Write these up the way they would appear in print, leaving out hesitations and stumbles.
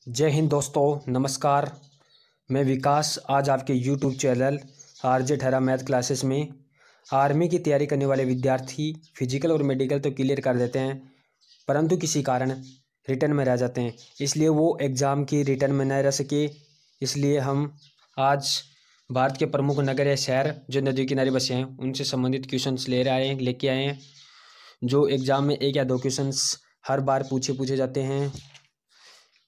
जय हिंद दोस्तों, नमस्कार। मैं विकास आज आपके YouTube चैनल RJ ठहरा मैथ क्लासेस में आर्मी की तैयारी करने वाले विद्यार्थी फिजिकल और मेडिकल तो क्लियर कर देते हैं, परंतु किसी कारण रिटर्न में रह जाते हैं। इसलिए वो एग्ज़ाम की रिटर्न में न रह सके, इसलिए हम आज भारत के प्रमुख नगर या शहर जो नदी किनारे बसे हैं उनसे संबंधित क्वेश्चंस लेके आए हैं जो एग्ज़ाम में एक या दो क्वेश्चंस हर बार पूछे जाते हैं।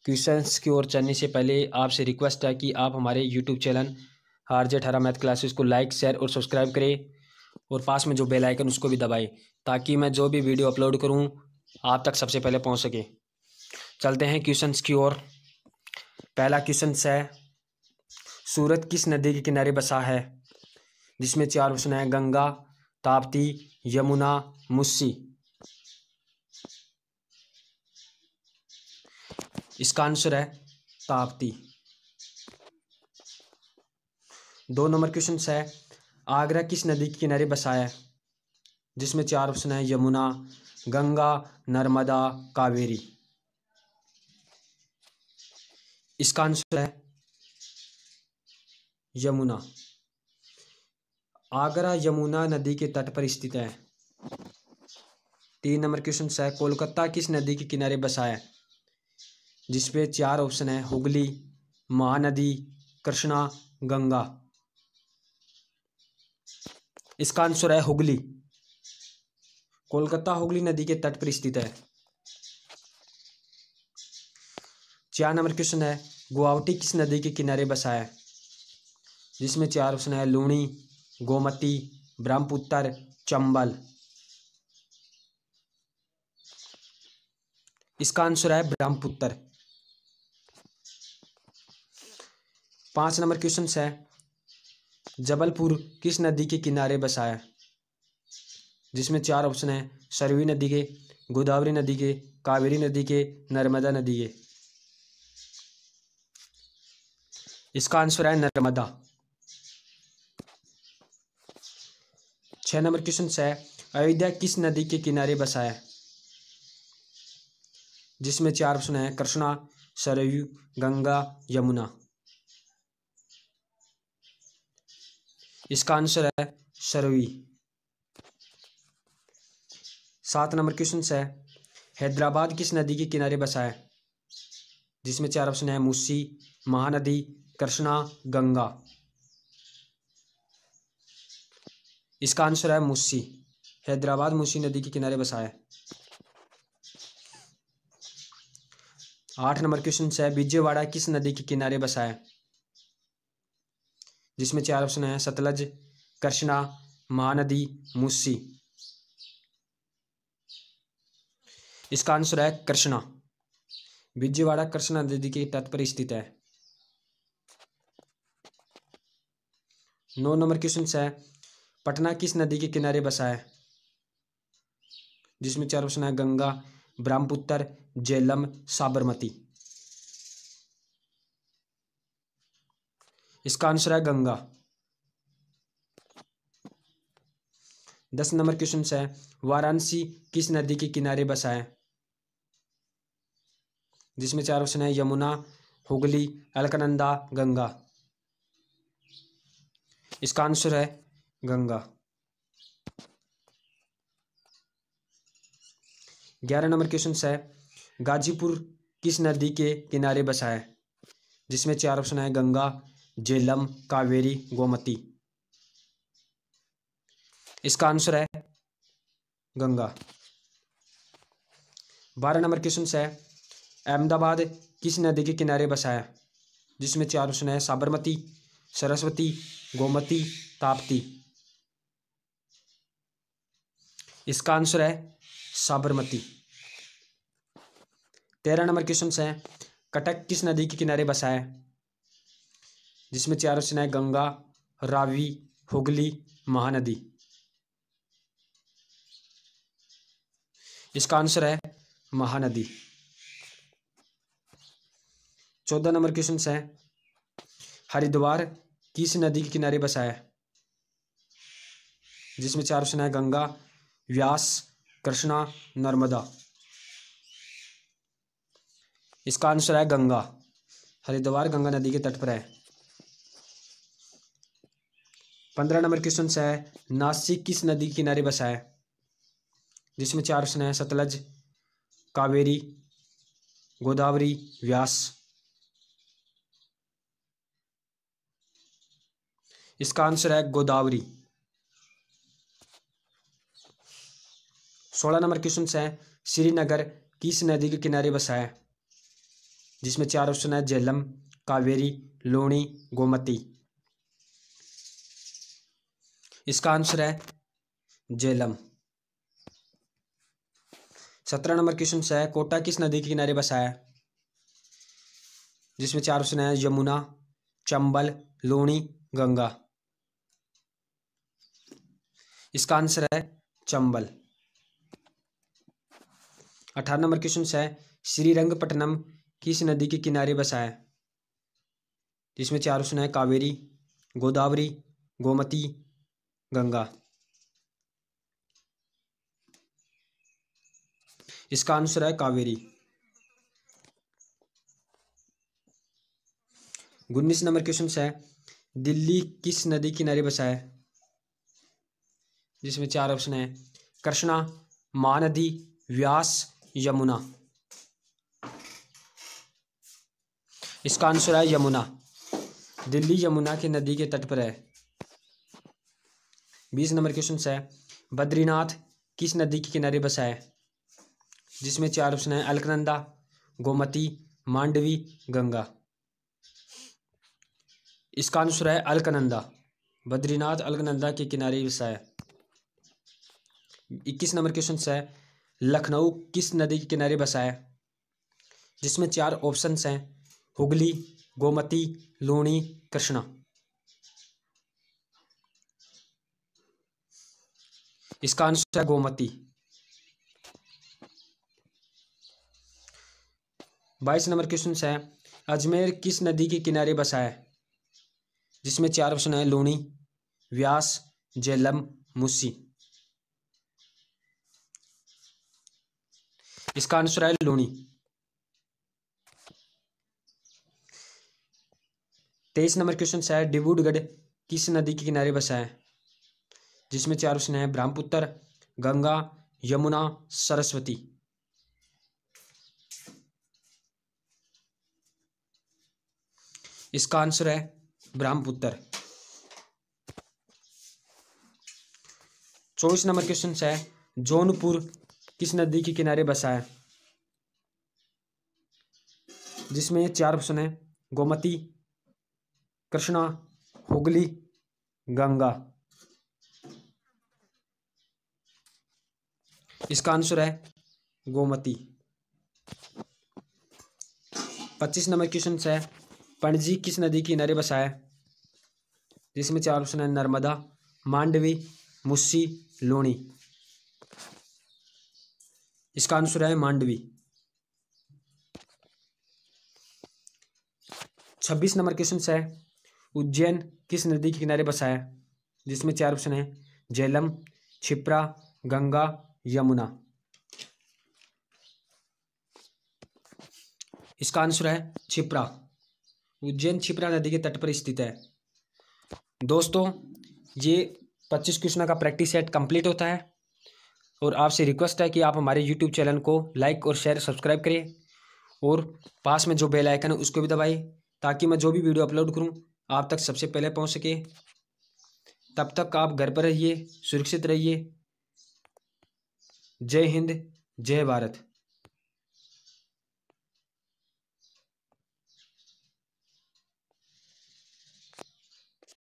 क्वेश्चंस की ओर चलने से पहले आपसे रिक्वेस्ट है कि आप हमारे यूट्यूब चैनल RJ ठहरा मैथ क्लासेस को लाइक, शेयर और सब्सक्राइब करें और पास में जो बेल आइकन उसको भी दबाएं ताकि मैं जो भी वीडियो अपलोड करूं आप तक सबसे पहले पहुंच सके। चलते हैं क्वेश्चंस की ओर। पहला क्वेश्चन है, सूरत किस नदी के किनारे बसा है? जिसमें चार ऑप्शन है, गंगा, ताप्ती, यमुना, मुस्सी। इसका आंसर है ताप्ती। 2 नंबर क्वेश्चन है, आगरा किस नदी के किनारे बसा है? जिसमें चार ऑप्शन है, यमुना, गंगा, नर्मदा, कावेरी। इसका आंसर है यमुना। आगरा यमुना नदी के तट पर स्थित है। 3 नंबर क्वेश्चन है, कोलकाता किस नदी के किनारे बसा है? जिसपे चार ऑप्शन है, हुगली, महानदी, कृष्णा, गंगा। इसका आंसर है हुगली। कोलकाता हुगली नदी के तट पर स्थित है। 4 नंबर क्वेश्चन है, गुवाहाटी किस नदी के किनारे बसा है? जिसमें चार ऑप्शन है, लूणी, गोमती, ब्रह्मपुत्र, चंबल। इसका आंसर है ब्रह्मपुत्र। 5 नंबर क्वेश्चन है, जबलपुर किस नदी के किनारे बसा है? जिसमें चार ऑप्शन है, सरयू नदी के, गोदावरी नदी के, कावेरी नदी के, नर्मदा नदी के। इसका आंसर है नर्मदा। 6 नंबर क्वेश्चन है, अयोध्या किस नदी के किनारे बसा है? जिसमें चार ऑप्शन है, कृष्णा, सरयू, गंगा, यमुना। इसका आंसर है सरयू। 7 नंबर क्वेश्चन है, हैदराबाद किस नदी के किनारे बसा है? जिसमें चार ऑप्शन है, मुस्सी, महानदी, कृष्णा, गंगा। इसका आंसर है मुस्सी। हैदराबाद मुस्सी नदी के किनारे बसा है। 8 नंबर क्वेश्चन है, विजयवाड़ा किस नदी के किनारे बसा है? जिसमें चार ऑप्शन है, सतलज, कृष्णा, महानदी, मुस्सी। इसका आंसर है कृष्णा। विजयवाड़ा कृष्णा नदी के तट पर स्थित है। 9 नंबर क्वेश्चन है, पटना किस नदी के किनारे बसा है? जिसमें चार ऑप्शन है, गंगा, ब्रह्मपुत्र, झेलम, साबरमती। इसका आंसर है गंगा। 10 नंबर क्वेश्चन है, वाराणसी किस नदी के किनारे बसा है? जिसमें चार ऑप्शन है, यमुना, हुगली, अलकनंदा, गंगा। इसका आंसर है गंगा। 11 नंबर क्वेश्चन है, गाजीपुर किस नदी के किनारे बसा है? जिसमें चार ऑप्शन है, गंगा, झेलम, कावेरी, गोमती। इसका आंसर है गंगा। 12 नंबर क्वेश्चन है, अहमदाबाद किस नदी के किनारे बसा है? जिसमें चार ऑप्शन है, साबरमती, सरस्वती, गोमती, ताप्ती। इसका आंसर है साबरमती। 13 नंबर क्वेश्चन है, कटक किस नदी के किनारे बसा है? जिसमें चार ऑप्शन है, गंगा, रावी, हुगली, महानदी। इसका आंसर है महानदी। 14 नंबर क्वेश्चन है, हरिद्वार किस नदी के किनारे बसा है? जिसमें चार ऑप्शन है, गंगा, व्यास, कृष्णा, नर्मदा। इसका आंसर है गंगा। हरिद्वार गंगा नदी के तट पर है। 15 नंबर क्वेश्चन है, नासिक किस नदी के किनारे बसा है? जिसमें 4 ऑप्शन है, सतलज, कावेरी, गोदावरी, व्यास। इसका आंसर है गोदावरी। 16 नंबर क्वेश्चन है, श्रीनगर किस नदी के किनारे बसा है? जिसमें 4 ऑप्शन है, झेलम, कावेरी, लूणी, गोमती। इसका आंसर है झेलम। 17 नंबर क्वेश्चन है, कोटा किस नदी के किनारे बसा है? जिसमें 4 ऑप्शन है, यमुना, चंबल, लूणी, गंगा। इसका आंसर है चंबल। 18 नंबर क्वेश्चन है, श्रीरंगपट्टनम किस नदी के किनारे बसा है? जिसमें 4 ऑप्शन है, कावेरी, गोदावरी, गोमती, गंगा। इसका आंसर है कावेरी। 19 नंबर क्वेश्चन है, दिल्ली किस नदी किनारे बसा है? जिसमें 4 ऑप्शन है, कृष्णा, महानदी, व्यास, यमुना। इसका आंसर है यमुना। दिल्ली यमुना की नदी के तट पर है। 20 नंबर क्वेश्चन है, बद्रीनाथ किस नदी के किनारे बसा है? जिसमें 4 ऑप्शन है, अलकनंदा, गोमती, मांडवी, गंगा। इसका आंसर है अलकनंदा। बद्रीनाथ अलकनंदा के किनारे बसा है। 21 नंबर क्वेश्चन है, लखनऊ किस नदी के किनारे बसा है? जिसमें 4 ऑप्शंस हैं, हुगली, गोमती, लूणी, कृष्णा। इसका आंसर है गोमती। 22 नंबर क्वेश्चन है, अजमेर किस नदी के किनारे बसा है? जिसमें 4 ऑप्शन है, लूणी, व्यास, झेलम, मुसी। इसका आंसर है लूणी। 23 नंबर क्वेश्चन है, डिब्रूगढ़ किस नदी के किनारे बसा है? जिसमें 4 ऑप्शन है, ब्रह्मपुत्र, गंगा, यमुना, सरस्वती। इसका आंसर है ब्रह्मपुत्र। 24 नंबर क्वेश्चन है, जौनपुर किस नदी के किनारे बसा है? जिसमें 4 ऑप्शन है, गोमती, कृष्णा, हुगली, गंगा। इसका आंसर है गोमती। 25 नंबर क्वेश्चन है, पणजी किस नदी के किनारे बसा है? जिसमें 4 ऑप्शन है, नर्मदा, मांडवी, मुस्सी, लूणी। इसका आंसर है मांडवी। 26 नंबर क्वेश्चन है, उज्जैन किस नदी के किनारे बसा है? जिसमें 4 ऑप्शन है, झेलम, क्षिप्रा, गंगा, यमुना। इसका आंसर है क्षिप्रा। उज्जैन क्षिप्रा नदी के तट पर स्थित है। दोस्तों, ये 25 क्वेश्चन का प्रैक्टिस सेट कंप्लीट होता है और आपसे रिक्वेस्ट है कि आप हमारे यूट्यूब चैनल को लाइक और शेयर सब्सक्राइब करिए और पास में जो बेल आइकन है उसको भी दबाइए ताकि मैं जो भी वीडियो अपलोड करूं आप तक सबसे पहले पहुंच सके। तब तक आप घर पर रहिए, सुरक्षित रहिए। जय हिंद, जय भारत।